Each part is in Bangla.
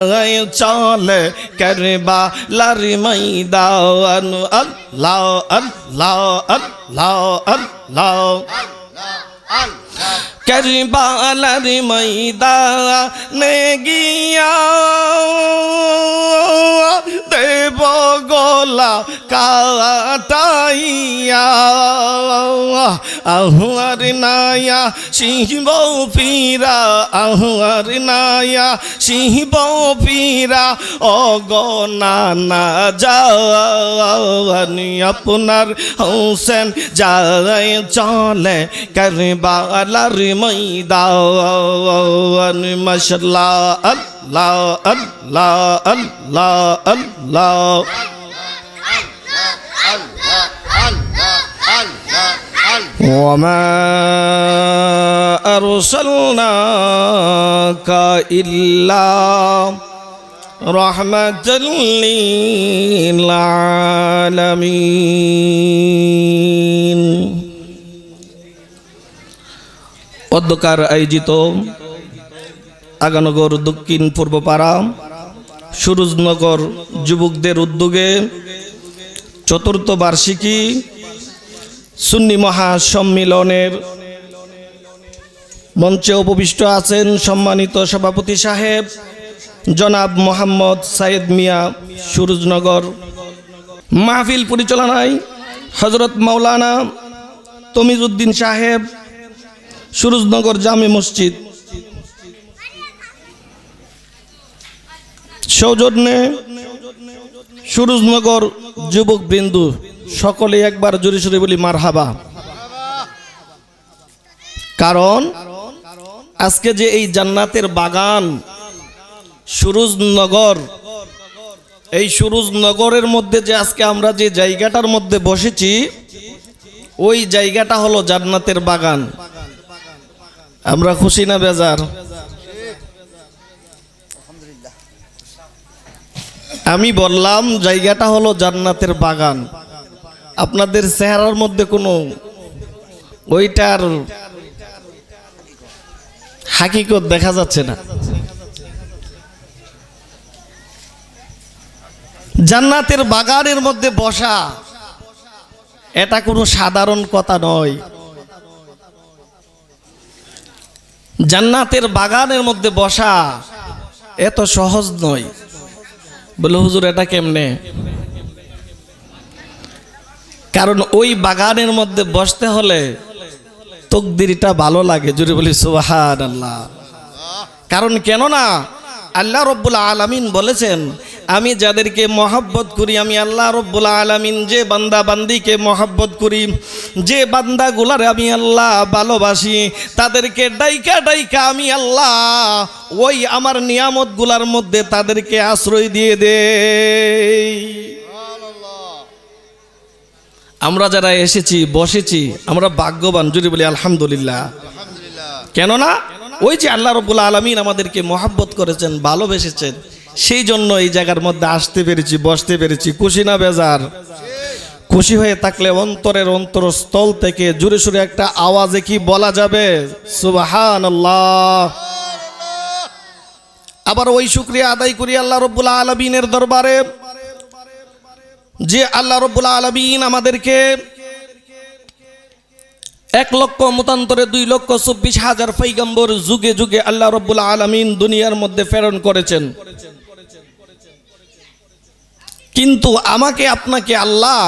চলে কারবালার ময়দান আল্লাহ আল্লাহ আল্লাহ আল্লাহ কারবালার ময়দানে গিয়া দেব গলা কাটাইয়া আহুয়ার নায়া শিব পীরা আহুয়ার নায়া শিব পীরা অগণনা জানি আপনার হোসেন যায় চলে কারবালার ময়দান মাশাআল্লাহ আল্লাহ আল্লাহ আল্লাহ আল্লাহ وما أرسلناك إلا رحمة للعالمين অধ্যকার আয়োজিত আগানগর দক্ষিণ পূর্বপাড়া সুরজনগর যুবকদের উদ্যোগে চতুর্থ বার্ষিকী সুন্নি মহাসম্মিলনের মঞ্চে উপবিষ্ট আছেন সম্মানিত সভাপতি সাহেব জনাব মোহাম্মদ সাইদ মিয়া সুরজনগর। মাহফিল পরিচালনায় হযরত মাওলানা তমিজউদ্দিন সাহেব সুরজনগর জামে মসজিদ। সৌজন্যে সুরজনগর যুবক বৃন্দু সকলে একবার জোরে সোরে বলি মারহাবা। কারণ আজকে যে এই জান্নাতের বাগান সুরজনগর, এই সুরজনগরের মধ্যে যে আজকে আমরা যে জায়গাটার মধ্যে বসেছি ওই জায়গাটা হলো জান্নাতের বাগান। আমরা খুশি না বেজার? আমি বললাম জায়গাটা হলো জান্নাতের বাগান। আপনাদের চেহারার মধ্যে কোনো ওইটার হাকিকত দেখা যাচ্ছে না। জান্নাতের বাগানের মধ্যে বসা এটা কোনো সাধারণ কথা নয়। জান্নাতের বাগানের মধ্যে বসা এত সহজ নয়। বলে হুজুর এটা কেমনে? কারণ ওই বাগানের মধ্যে বসতে হলে তকদিরটা ভালো লাগে। জোরে বলি সুবহানাল্লাহ। কারণ কেননা আল্লাহ রব্বুল আলামিন বলেছেন, আমি যাদেরকে মহব্বত করি, আমি আল্লাহ রব্বুল আলামিন যে বান্দা বান্দিকে মহব্বত করি, যে বান্দাগুলার আমি আল্লাহ ভালোবাসি, তাদেরকে ডাইকা ডাইকা আমি আল্লাহ ওই আমার নিয়ামতগুলার মধ্যে তাদেরকে আশ্রয় দিয়ে দেই। আমরা যারা এসেছি বসেছি আমরা ভাগ্যবান। জোরে বলি আলহামদুলিল্লাহ। কেননা ওই যে আল্লাহ রব্বুল আলামিন আমাদেরকে মহব্বত করেছেন, ভালোবেসেছেন, সেই জন্য এই জায়গার মধ্যে আসতে পেরেছি, বসতে পেরেছি। খুশি না বেজার? খুশি হয়ে থাকলে অন্তরের অন্তরস্থল থেকে জোরে সোরে একটা আওয়াজে কি বলা যাবে? সুবহানাল্লাহ। আবার ওই শুকরিয়া আদায় করি আল্লাহ রব্বুল আলামিনের দরবারে, যে আল্লাহ রব্বুল আলামিন আমাদেরকে 1,24,000 পয়গম্বর যুগে যুগে আল্লাহ রব্বুল আলামিন দুনিয়ার মধ্যে প্রেরণ করেছেন। কিন্তু আমাকে আপনাকে আল্লাহ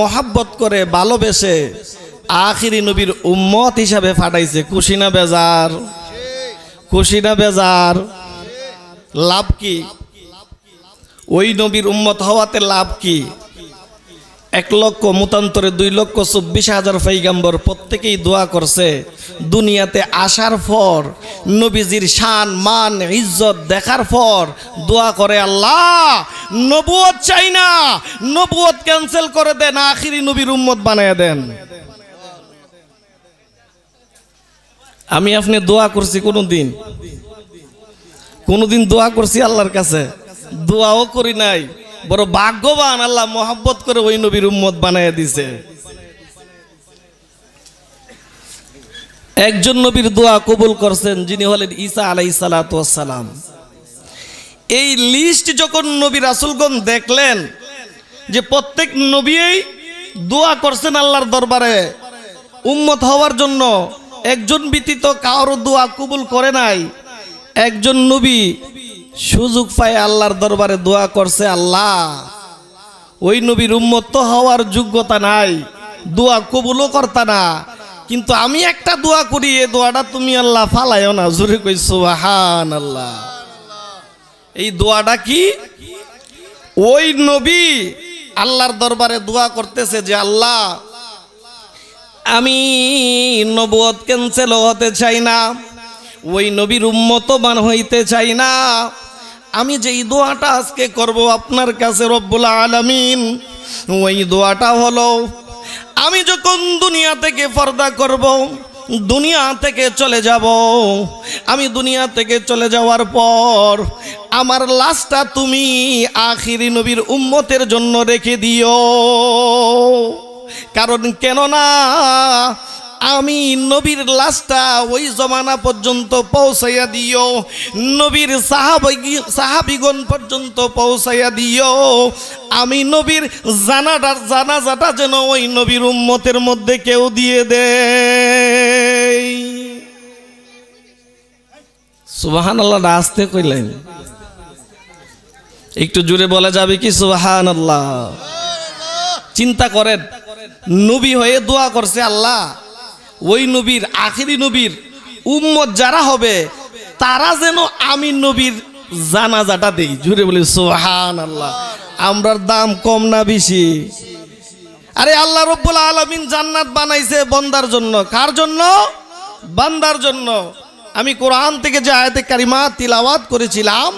মহব্বত করে ভালোবেসে আখিরি নবীর উম্মত হিসাবে পাঠাইছে। খুশি না বেজার? খুশি না বেজার? লাভ কি? ওই নবীর উম্মত হওয়াতে লাভ কি? 1,24,000 পয়গম্বর প্রত্যেকেই দোয়া করছে দুনিয়াতে আসার পর নবীজির শান মান ইজ্জত দেখার পর দোয়া করে, আল্লাহ নবুয়ত চাই না, নবুয়ত ক্যান্সেল করে দেন, আখিরি নবীর উম্মত বানায় দেন। আমি আপনি দোয়া করছি কোনদিন দোয়া করছি আল্লাহর কাছে? দোয়াও করি নাই। বড় ভাগ্যবান, আল্লাহ মহব্বত করে ওই নবীর উম্মত বানায় দিছে। একজন নবীর দোয়া কবুল করছেন যিনি হলেন ঈসা আলাইহিস সালাতু ওয়াস সালাম। এই লিস্ট যখন নবী রাসূলগণ দেখলেন যে প্রত্যেক নবীই দোয়া করছেন আল্লাহর দরবারে উম্মত হওয়ার জন্য, একজন ব্যতীত কারো দোয়া কবুল করে নাই। একজন নবী সুযোগ পায় আল্লাহর দরবারে দোয়া করছে, আল্লাহ ওই নবীর উম্মত তো হওয়ার যোগ্যতা নাই, দোয়া কবুলও করতা না, কিন্তু আমি একটা দোয়া করি, এই দোয়াটা তুমি আল্লাহ ফালাইও না। জোরে কই সুবহানাল্লাহ। এই দোয়াটা কি? ওই নবী আল্লাহর দরবারে দোয়া করতেছে যে আল্লাহ আমি নবুয়ত ক্যান্সেল হতে চাই না, ওই নবীর উম্মতবান হইতে চাই না। আমি যেই দোয়াটা আজকে করব আপনার কাছে রব্বুল আলামিন, ওই দোয়াটা হলো আমি যখন দুনিয়া থেকে পর্দা করব, দুনিয়া থেকে চলে যাব, আমি দুনিয়া থেকে চলে যাওয়ার পর আমার লাশটা তুমি আখিরি নবীর উম্মতের জন্য রেখে দিও। কারণ কেননা আমি নবীর লাশটা ওই জমানা পর্যন্ত পৌঁছাইয়া দিও, নবীর সাহাবিগণ পর্যন্ত পৌঁছাইয়া দিও। আমি নবীর জানাজাটা যেন ওই নবীর উম্মতের মধ্যে কেউ দিয়ে দেয়। সুবহানাল্লাহ। আসতে কইলেন, একটু জোরে বলা যাবে কি সুবহানাল্লাহ? চিন্তা করেন, নবী হয়ে দোয়া করছে আল্লাহ ওই নবীর আখিরি নবীর উম্মত যারা হবে তারা যেন আমি নবীর জানাজাটা দেই। জোরে বলি সুবহানাল্লাহ। আমরার দাম কম না বেশি? আরে আল্লাহ রব্বুল আলামিন জান্নাত বানাইছে বান্দার জন্য। কার জন্য? বান্দার জন্য। আমি কোরআন থেকে যে আয়াতে কারিমা তিলাওয়াত করেছিলাম,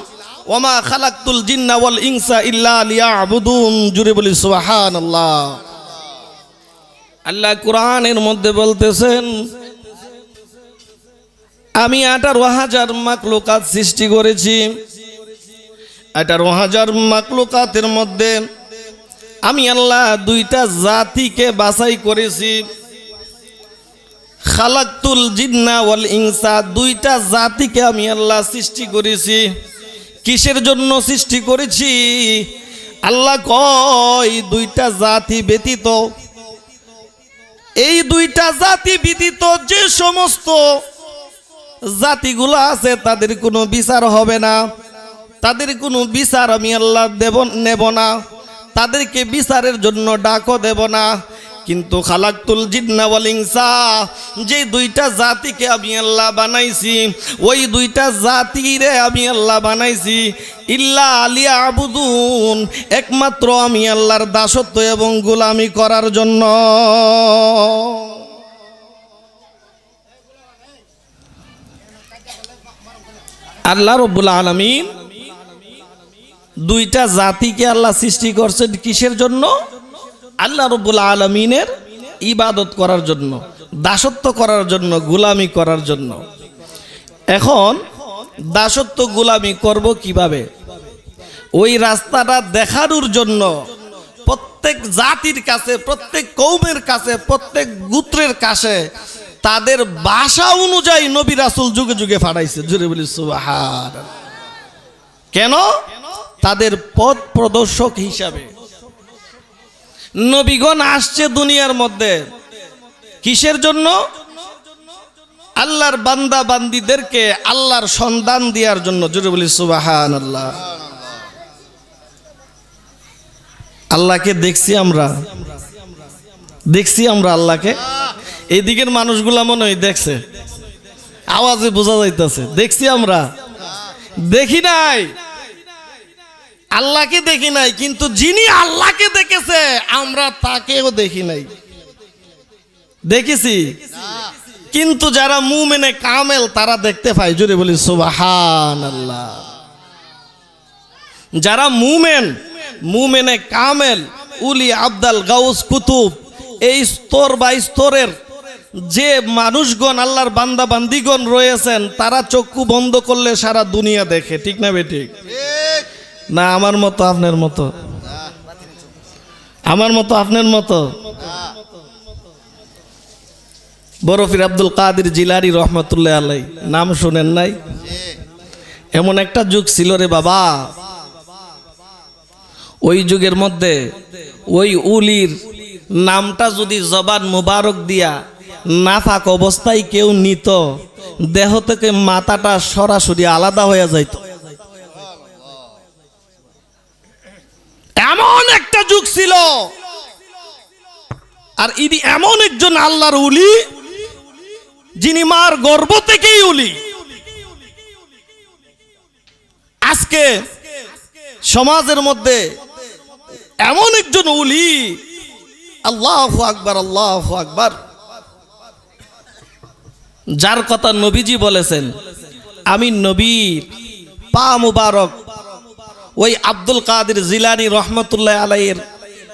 ওমা খালাকতুল জিন্না ওয়াল ইনসা ইল্লা লিয়াবুদুন, জোরে বলি সুবহানাল্লাহ। আল্লাহ কোরআনের মধ্যে বলতেছেন আমি 18,000 মাখলুকাত সৃষ্টি করেছি। 18,000 মাখলুকাতের মধ্যে আমি আল্লাহ দুইটা জাতিকে বাছাই করেছি। খালাকতুল জিন্না ওয়াল ইনসা, দুইটা জাতিকে আমি আল্লাহ সৃষ্টি করেছি। কিসের জন্য সৃষ্টি করেছি? আল্লাহ কয় দুইটা জাতি ব্যতীত, এই দুইটা জাতি ব্যতীত যে সমস্ত জাতিগুলো আছে তাদের কোনো বিচার হবে না, তাদের কোনো বিচার আমি আল্লাহ নেব না, তাদেরকে বিচারের জন্য ডাকও দেব না। কিন্তু খালাকতুল জিন্না ওয়াল ইনসা, যে দুইটা জাতিকে আমি আল্লাহ বানাইছি, ওই দুইটা জাতিরে আমি আল্লাহ বানাইছি ইল্লা লিয়াবুদুন, একমাত্র আমি আল্লাহর দাসত্ব এবং গোলামি করার জন্য। আল্লাহ রব্বুল আলামিন দুইটা জাতিকে আল্লাহ সৃষ্টি করছেন কিসের জন্য? আল্লাহ রব্বুল আলামিনের ইবাদত করার জন্য, দাসত্ব করার জন্য, গোলামি করার জন্য। এখন দাসত্ব গোলামি করব কিভাবে? ওই রাস্তাটা দেখানোর জন্য প্রত্যেক জাতির কাছে, প্রত্যেক কওমের কাছে, প্রত্যেক গোত্রের কাছে তাদের ভাষা অনুযায়ী নবী রাসূল যুগে যুগে পাঠাইছে। জোরে বলি সুবহানাল্লাহ। কেন? তাদের পথ প্রদর্শক হিসাবে নবীগণ আসছে দুনিয়ার মধ্যে। কিসের জন্য? আল্লাহর বান্দা বান্দীদেরকে আল্লাহর সন্ধান দেওয়ার জন্য। জোরে বলি সুবহানাল্লাহ। আল্লাহকে দেখছি আমরা, দেখছি আমরা আল্লাহকে। এই দিকের মানুষগুলা মনে হয় দেখছে, আওয়াজে বোঝা যাইতেছে। দেখছি আমরা? দেখি নাই। আল্লাহকে দেখি নাই, কিন্তু যিনি আল্লাহকে দেখেছে আমরা তাকেও দেখি নাই। দেখেছি, কিন্তু যারা মুমিনে কামেল তারা দেখতে পায়। জোরে বলি সুবহানাল্লাহ। যারা মুমিনে কামেল, উলি আব্দাল গাউস কুতুব, এই স্তর বা স্তরের যে মানুষগণ আল্লাহর বান্দা বান্দিগণ রয়েছেন, তারা চক্ষু বন্ধ করলে সারা দুনিয়া দেখে। ঠিক না বেঠিক? না আমার মতো আপনার মতো? আমার মতো আপনার মতো? বরফির আব্দুল কাদের জিলানী রহমতুল্লাহ আলাই, নাম শুনেন নাই? এমন একটা যুগ ছিল রে বাবা, ওই যুগের মধ্যে ওই উলির নামটা যদি জবান মুবারক দিয়া নাফাক অবস্থায় কেউ নিত, দেহ থেকে মাথাটা সরাসরি আলাদা হয়ে যাইত। এমন একটা যুগ ছিল। আর ইনি এমন একজন আল্লাহর উলি যিনি মার গর্ভ থেকেই উলি। আজকে সমাজের মধ্যে এমন একজন উলি, আল্লাহু আকবার, আল্লাহু আকবার, যার কথা নবীজি বলেছেন, আমি নবীর পা মুবারক ওই আব্দুল কাদের জিলানী রহমতুল্লাহ আলাইহির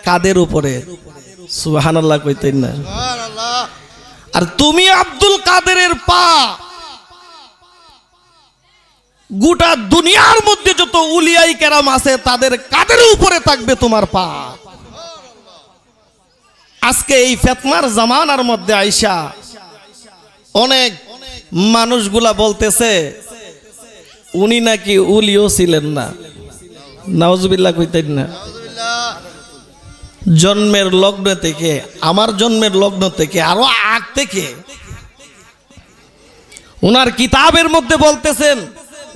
কাদের উপরে। সুবহানাল্লাহ কইতেন না? আর তুমি আব্দুল কাদেরের পা গোটা দুনিয়ার মধ্যে যত উলিয়াই কেরাম আছে তাদের কাদের উপরে থাকবে তোমার পা। আজকে এই ফিতনার জামানার মধ্যে আইসা অনেক মানুষগুলা বলতেছে উনি নাকি উলিও ছিলেন না। নাউজুবিল্লাহ কইতেন না? জন্মের লগ্ন থেকে, আমার জন্মের লগ্ন থেকে, আরো আগ থেকে উনার কিতাবের মধ্যে বলতেছেন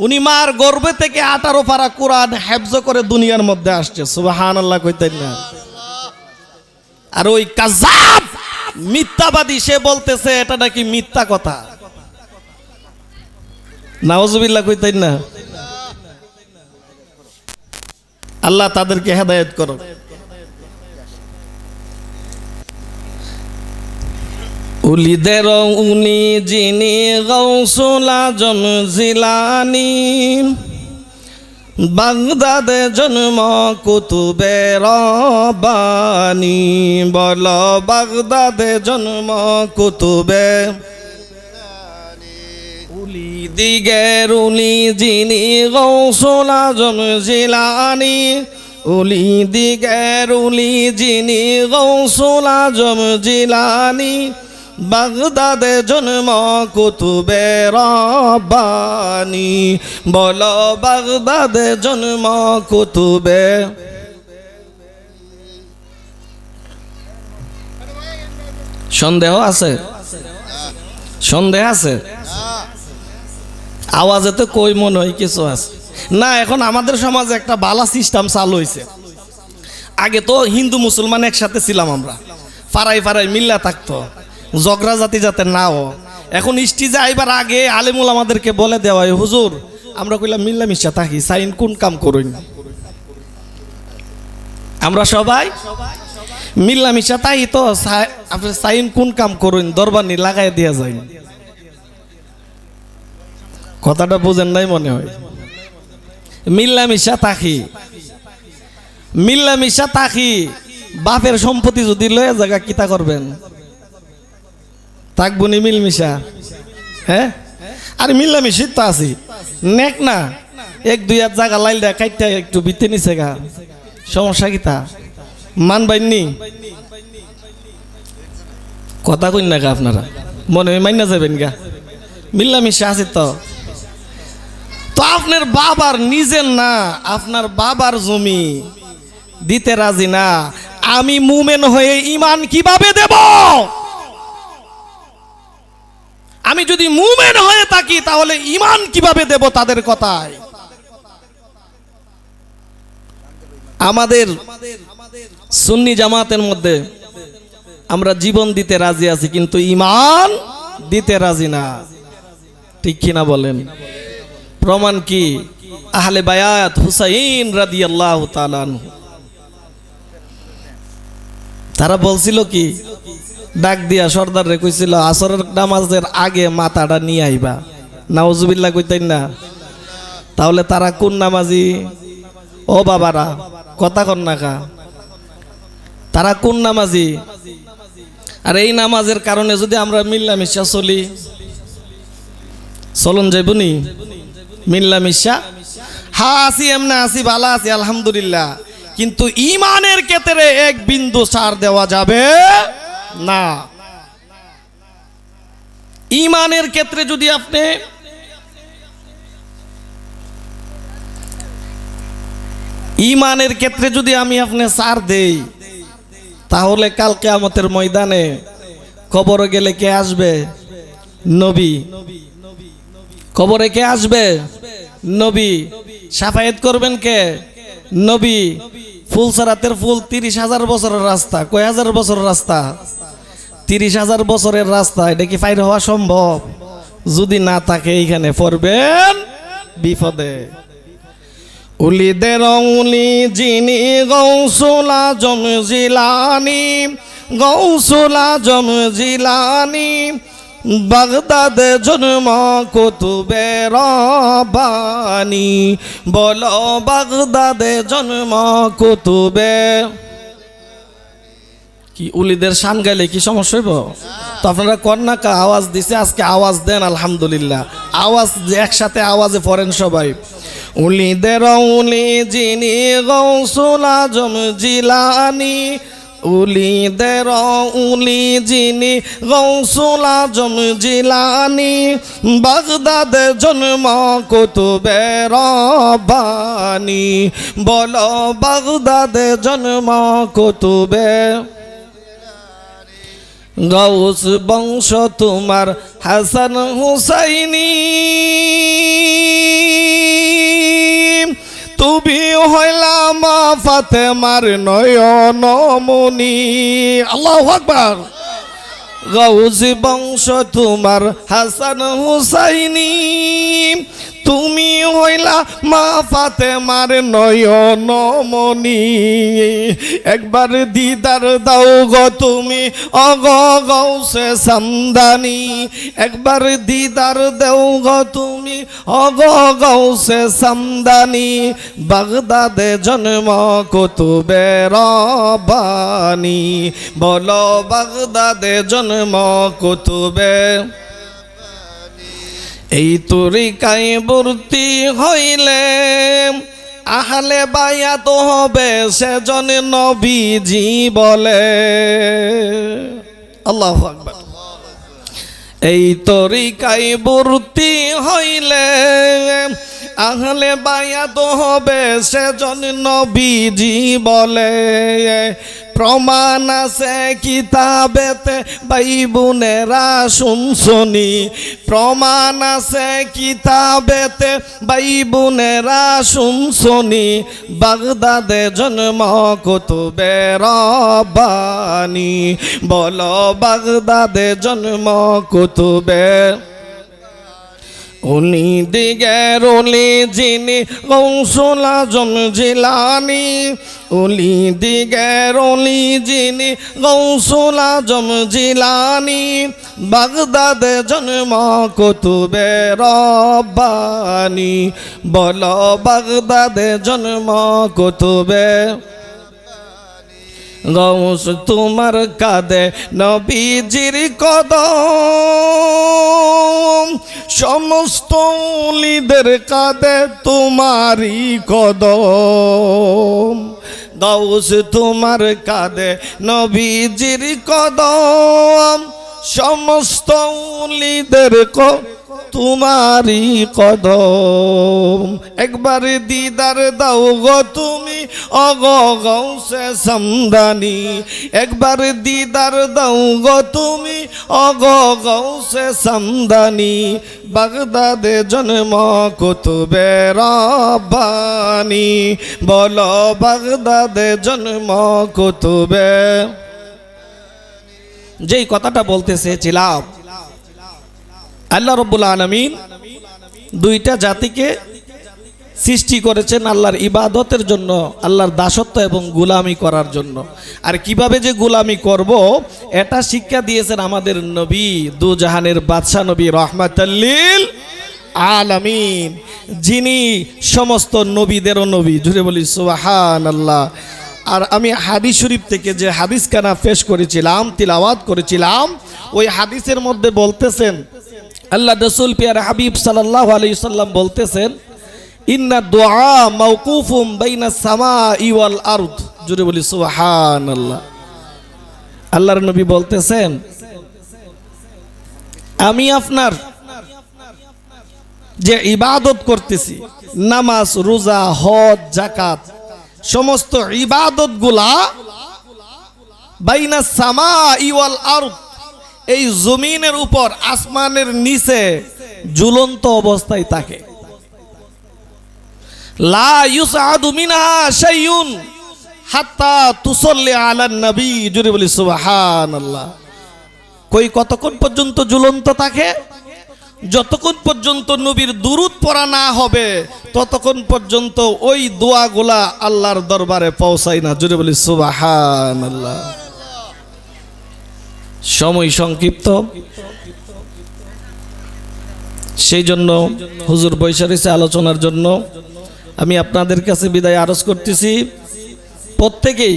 উনি মার গর্ভে থেকে 18 পারা কোরআন হেফজ করে দুনিয়ার মধ্যে আসছে। সুবহানাল্লাহ কইতেন না? আর ওই কাযাব মিথ্যাবাদী সে বলতেছে এটা নাকি মিথ্যা কথা। নাউজুবিল্লাহ কইতেন না? আল্লাহ তাদেরকে হেদায়েত করো। উলিদের উনি যিনি গাউসুল আজম জিলানী, বাগদাদে জন্ম কুতুবে রব্বানী। বল বাগদাদে জন্ম কুতুবে উলি দিগের উলি যিনি গাউসুল আজম জিলানী, উলি দিগের উলি যিনি গাউসুল আজম জিলানী, বাগদাদে জন্ম কুতুবে রব্বানী। বলো বাগদাদে জন্ম কুতুবে। সন্দেহ আছে? সন্দেহ আছে? আওয়াজে তো কই মনে হয় কিছু আছে না। এখন আমাদের সমাজে একটা বালা সিস্টেম চালু হয়েছে। আগে তো হিন্দু মুসলমান একসাথে ছিলাম আমরা, ফারাই ফারাই মিল্লা থাকতো, ঝগড়া জাতি যাতে নাও। এখন স্টেজে আইবার আগে আলেমুল আমাদেরকে বলে দেওয়া হয়, হুজুর আমরা কইলাম মিল্লামিশা থাকি, সাইন কোন কাম করুন। আমরা সবাই মিল্লামিশা তাই তো আপনি সাইন কোন কাম করুন, দরবানি লাগাই দিয়া যায়। কথাটা বুঝেন নাই মনে হয়? মিল্লামিশা থাকি, মিল্লামিশা থাকি। বাপের সম্পত্তি যদি লয়ে জায়গা কিতা করবেন? থাকবো নি মিলমিশা? হ্যাঁ, আর মিল্লামিশি তো আছি নেক না, 1-2 জায়গা লাইল দেয় কাইটা একটু বিতে নিছে গা, সমস্যা কিতা? মানবাইননি? কথা কইন না গা আপনারা, মনে হয় মাইনা যাবেন গা। মিল্লামিশা আছে তো। তো আপনার বাবার নিজের না, আপনার বাবার জমি দিতে রাজি না। আমি মুমেন হয়ে ঈমান কিভাবে দেব? আমি যদি মুমেন হয়ে থাকি তাহলে ঈমান কিভাবে দেব তাদের কথায়? আমাদের সুন্নি জামাতের মধ্যে আমরা জীবন দিতে রাজি আছি, কিন্তু ঈমান দিতে রাজি না। ঠিক কিনা বলেন? প্রমাণ কি? আহলে বায়াত হুসাইন রাদিয়াল্লাহু তাআলা আনহু, তারা বলছিল কি, ডাক দিয়া সর্দাররে কইছিল আসরের নামাজের আগে মাথাটা নিয়ে আইবা। নাউজুবিল্লাহ কইতেন না? তাহলে তারা কোন নামাজি? ও বাবারা কথা কন না কা, তারা কোন নামাজি? আর এই নামাজের কারণে যদি আমরা মিল্লামিশা চলি, চলন যাইবনি মিল্লামিশা? হ্যাঁ আছি, এমনি আছি, ভালো আছি আলহামদুলিল্লাহ, কিন্তু ঈমানের ক্ষেত্রে এক বিন্দু ছাড় দেওয়া যাবে না। ঈমানের ক্ষেত্রে যদি আপনি ইমানের ক্ষেত্রে যদি আমি আপনি ছাড় দেই, তাহলে কাল কিয়ামতের ময়দানে কবরে গেলে কে আসবে? নবী। কবরে কে আসবে? নবী। শাফায়াত করবেন কে? নবী। ফুলসরাতের ফুল 30,000 বছরের রাস্তা। কয় হাজার বছরের রাস্তা? 30,000 বছরের রাস্তা। এটা কি পার হওয়া সম্ভব? যদি না থাকে এইখানে পড়বেন বিপদে। উলিদের উলি যিনি গৌসুল আজম জিলানী, গৌসুল আজম জিলানী, বাগদাদে জন্ম কুতুবে রব্বানী। বলো বাগদাদে জন্ম কুতুবে। কি উলিদের শান গাইলে কি সমস্যা হইব? তো আপনারা কন্যাকা আওয়াজ দিছে, আজকে আওয়াজ দেন আলহামদুলিল্লাহ। আওয়াজ একসাথে আওয়াজে পড়েন সবাই। উলিদের উলি যিনি গৌসুল আজম জিলানী, উলিদের উলি যিনি গৌসুল আজম জিলানী, বাগদাদে জন্ম কুতুবে রব্বানী। বলো বাগদাদে জন্ম কুতুবে। গৌস বংশ তোমার হাসান হুসাইনি, তুমি হইলা মা ফাতেমার নয়নমণি। আল্লাহু আকবার। গৌস বংশ তোমার হাসান হুসাইনি, তুমি হইলা মা ফাতেমার নয়নমণি। একবার দিদার দাও গো তুমি অগ গৌসে সামদানি, একবার দিদার দেও গো তুমি অগ গৌসে সামদানি। বাগদাদে জন্ম কুতুবে রব্বানী। বলো বাগদাদে জন্ম কুতুবে। এই তরিকায় ভর্তি হইলে আহলে বায়াত হবে সেজন নবীজি বলে। আল্লাহু আকবার। এই তরিকায় ভর্তি হইলে আহলে বায়াত হবে সেজন নবীজি বলে। প্রমাণ আছে কিতাবেতে ভাই বোনেরা শুনছনি, প্রমাণ আছে কিতাবেতে ভাই বোনেরা শুনছনি। বাগদাদে জন্ম কুতুবে রব্বানী। বলো বাগদাদে জন্ম কুতুবে। উনি দিগের উলি যিনি গৌসুল আজম জিলানী, উলি দিগের উলি যিনি গৌসুল আজম জিলানী, বাগদাদে জন্ম কুতুবে রব্বানী। বলো বাগদাদে জন্ম কুতুবে। গৌস তোমার কাঁধে নবীজির কদম, সমস্ত উলিদের কাঁধে তোমারই কদম। গৌস তোমার কাঁধে নবীজির কদম, সমস্ত উলিদের তোমারই কদম। একবার দিদার দাও গো তুমি অগ গৌসে সামদানি, একবার দিদার দাও গো তুমি অগ গৌসে সামদানি। বাগদাদে জন্ম কুতুবে রব্বানী। বলো বাগদাদে জন্ম কুতুবে। যেই কথাটা বলতে চেয়েছিলাম, আল্লাহ রাব্বুল আলামিন দুইটা জাতিকে সৃষ্টি করেছেন আল্লাহর ইবাদতের জন্য, আল্লাহর দাসত্ব এবং গোলামি করার জন্য। আর কিভাবে যে গোলামি করব এটা শিক্ষা দিয়েছেন আমাদের নবী, দু জাহানের বাদশা নবী রাহমাতাল লিল আলামিন, যিনি সমস্ত নবীদেরও নবী। জুড়ে বলি সুবহানাল্লাহ। আর আমি হাদিস শরীফ থেকে যে হাদিস কানা পেশ করেছিলাম, তিলাওয়াত করেছিলাম, ওই হাদিসের মধ্যে বলতেছেন আল্লাহ রাসূল পিয়ারে হাবিব সাল্লাল্লাহু আলাইহি সাল্লাম বলতেছেন, ইন্না দুআ মাওকুফুম বাইনাস সামাই ওয়াল আরদ। জুড়ে বলি সুবহানাল্লাহ। আল্লাহর নবী বলতেছেন, আমি আপনার যে ইবাদত করতেছি, নামাজ, রোজা, হজ, যাকাত, সমস্ত ইবাদতগুলা বাইনা সামাই ওয়াল আরদ, এই জমিনের উপর আসমানের নিচে ঝুলন্ত অবস্থায় থাকে। লা ইউসআদু মিনহা শাইউন হাত্তা তুসাল্লি আলান নবী, জুড়ে বলি সুবহানাল্লাহ। কই কতক্ষণ পর্যন্ত ঝুলন্ত থাকে? যতক্ষণ পর্যন্ত নবীর দুরূদ পড়া না হবে ততক্ষণ পর্যন্ত ওই দোয়াগুলা আল্লাহর দরবারে পৌঁছায় না, জুড়ে বলি সুবহানাল্লাহ। সময় সংক্ষিপ্ত, সেই জন্য হুজুর বৈশা রয়েছে আলোচনার জন্য। আমি আপনাদের কাছে বিদায় আরজ করতেছি, প্রত্যেকেই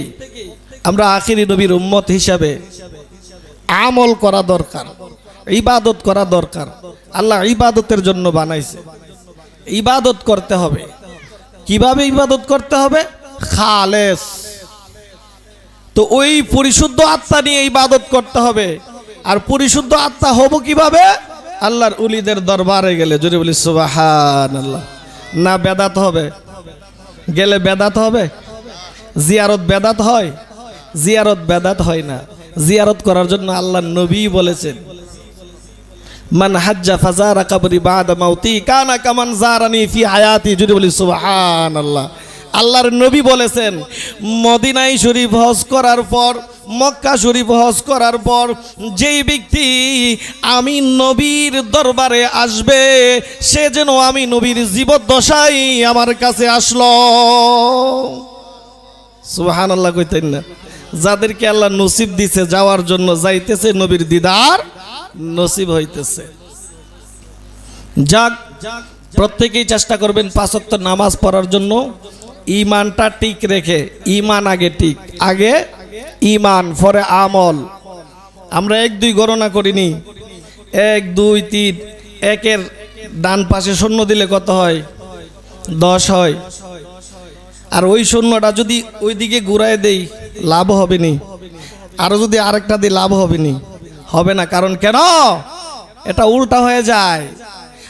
আমরা আখিরি নবীর উম্মত হিসাবে আমল করা দরকার, ইবাদত করা দরকার। আল্লাহ ইবাদতের জন্য বানাইছে, ইবাদত করতে হবে। কিভাবে ইবাদত করতে হবে? খালেস। তো ওই পরিশুদ্ধ আত্মা নিয়ে ইবাদত করতে হবে। আর পরিশুদ্ধ আত্মা হব কিভাবে? আল্লাহর উলিদের দরবারে গেলে, জোরে বলি সুবহানাল্লাহ। না বেদাত হবে? গেলে বেদাত হবে? জিয়ারত বেদাত হয়? জিয়ারত বেদাত হয় না। জিয়ারত করার জন্য আল্লাহর নবী বলেছেন, মান হাজ্জা ফাজারা কবরি বাদা মাউতি কানা কামান জারানি ফি হায়াতি, জুড়ে বলি সুবহানাল্লাহ। আল্লাহর নবী বলেছেন, মদিনায় শরীফ হজ করার পর, মক্কা শরীফ হজ করার পর যেই ব্যক্তি আমি নবীর দরবারে আসবে, সে যেন আমি নবীর জীবদ্দশায় আমার কাছে আসলো। সুবহানাল্লাহ কইতেন না? যাদেরকে আল্লাহ নসিব দিছে যাওয়ার জন্য, যাইতেছে, নবীর দিদার নসিব হইতেছে। যাক, প্রত্যেকেই চেষ্টা করবেন 5 ওয়াক্ত নামাজ পড়ার জন্য, ইমানটা ঠিক রেখে। ইমান আগে ঠিক, আগে ইমান পরে আমল। আমরা 1 2 গণনা করিনি, 1 2 3, 1-এর ডান পাশে শূন্য দিলে কত হয়? 10 হয়। আর ওই শূন্যটা যদি ওইদিকে ঘুরায় দেই লাভ হবে নি? আরো যদি আরেকটা দিই লাভ হবে নি? হবে না। কারণ কেন? এটা উল্টা হয়ে যায়।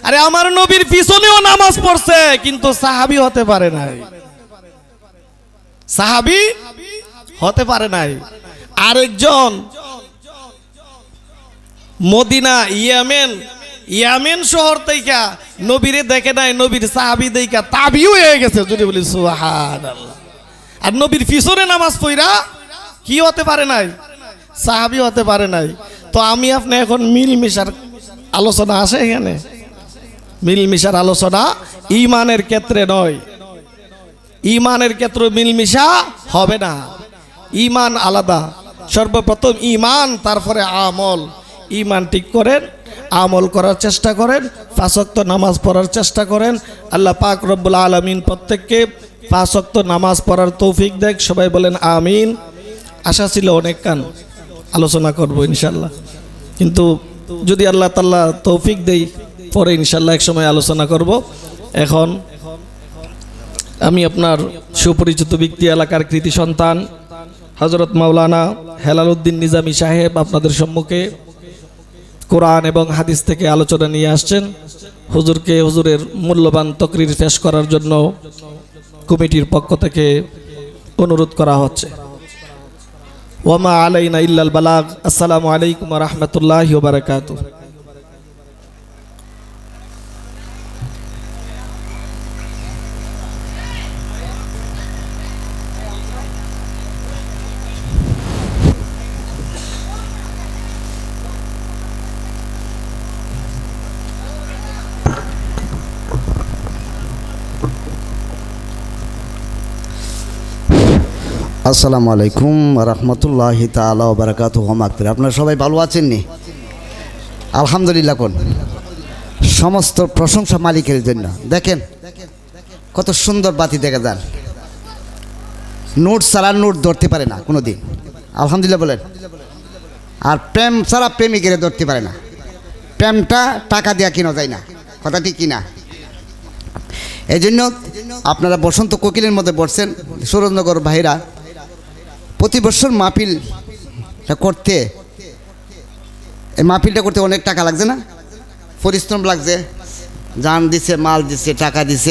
আরে আমার নবীর পিছনেও নামাজ পড়ছে, কিন্তু সাহাবী হতে পারে নাই, সাহাবী হতে পারে নাই। আরেকজন মদিনা ইয়ামেন শহর থেকে নবীরে দেখে নাই, নবীর সাহাবী দেখা তাবি হয়ে গেছে, যদি বলি সুবহানাল্লাহ। আর নবীর পিছনে নামাজ পড়া কি হতে পারে নাই? সাহাবী হতে পারে নাই। তো আমি আপনি এখন মিলমিশার আলোচনা আসে এখানে? মিলমিশার আলোচনা ইমানের ক্ষেত্রে নয়। ইমানের ক্ষেত্রে মিলমিশা হবে না। ইমান আলাদা। সর্বপ্রথম ইমান, তারপরে আমল। ইমান ঠিক করেন, আমল করার চেষ্টা করেন, 5 ওয়াক্ত নামাজ পড়ার চেষ্টা করেন। আল্লাহ পাক রব্বুল আলামিন প্রত্যেককে 5 ওয়াক্ত নামাজ পড়ার তৌফিক দেখ। সবাই বলেন আমিন। আশা ছিল অনেক কান আলোচনা করব ইনশাল্লাহ, কিন্তু যদি আল্লাহ তাআলা তৌফিক দেই পরে ইনশাল্লাহ এক সময় আলোচনা করব। এখন আমি আপনার সুপরিচিত ব্যক্তি, এলাকার কৃতি সন্তান হযরত মাওলানা হেলাল উদ্দিন নিজামী সাহেব আপনাদের সম্মুখে কোরআন এবং হাদিস থেকে আলোচনা নিয়ে আসছেন। হুজুরকে হুজুরের মূল্যবান তকরির পেশ করার জন্য কমিটির পক্ষ থেকে অনুরোধ করা হচ্ছে। ওয়ামা আলাইনা ইল্লাল বালাগ। আসসালামু আলাইকুম ওয়া রাহমাতুল্লাহি ওয়া বারাকাতুহু। আসসালামু আলাইকুম রহমতুল্লাহি তাআলা ওয়া বারাকাতুহু। আপনারা সবাই ভালো আছেন নি? আলহামদুলিল্লাহ। কোন সমস্ত প্রশংসা মালিকের জন্য। দেখেন কত সুন্দর বাতি দেখা যান। নোট ছাড়া নোট ধরতে পারে না কোনো দিন, আলহামদুলিল্লাহ বলেন। আর প্রেম ছাড়া প্রেমিকের ধরতে পারে না। প্রেমটা টাকা দেওয়া কিনা যায় না, কথা ঠিক কিনা? এই জন্য আপনারা বসন্ত কোকিলের মধ্যে বসছেন। সুরেন্দ্রনগর ভাইরা প্রতি বছর মাহফিলটা করতে, এই মাহফিলটা করতে অনেক টাকা লাগছে না? পরিশ্রম লাগছে, জান দিছে, মাল দিছে, টাকা দিছে।